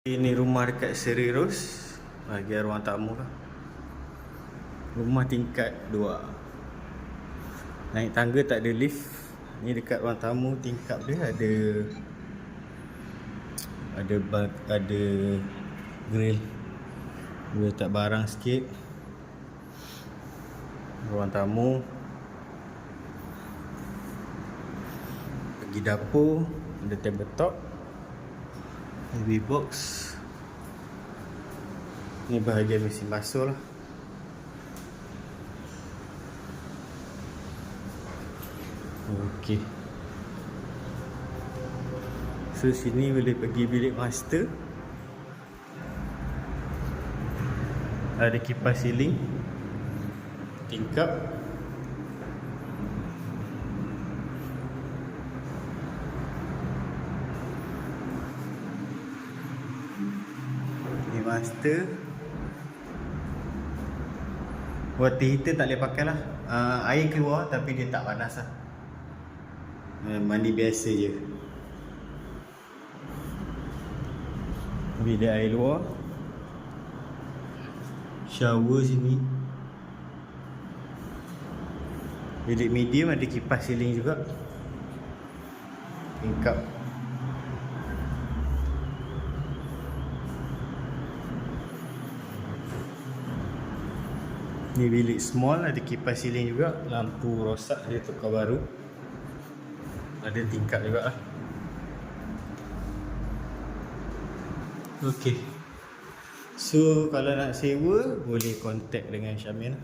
Ini rumah dekat Seri Rose, bahagian ruang tamu lah. Rumah tingkat 2. Naik tangga tak ada lift. Ni dekat ruang tamu, tingkap dia ada grill. Boleh letak barang sikit. Ruang tamu. Pergi dapur, ada tabletop, TV box. Ni bahagian mesin basuh lah. Okey. So sini boleh pergi bilik master. Ada kipas siling, tingkap. Ni master. Water heater tak boleh pakai lah. Air keluar tapi dia tak panas lah. Mandi biasa je. Bilik air luar. Shower sini. Bilik medium ada kipas siling juga. Tingkap. Ni bilik small, ada kipas siling juga. Lampu rosak, dia tukar baru. Ada tingkap juga lah. Okey. So kalau nak sewa, boleh contact dengan Syamil.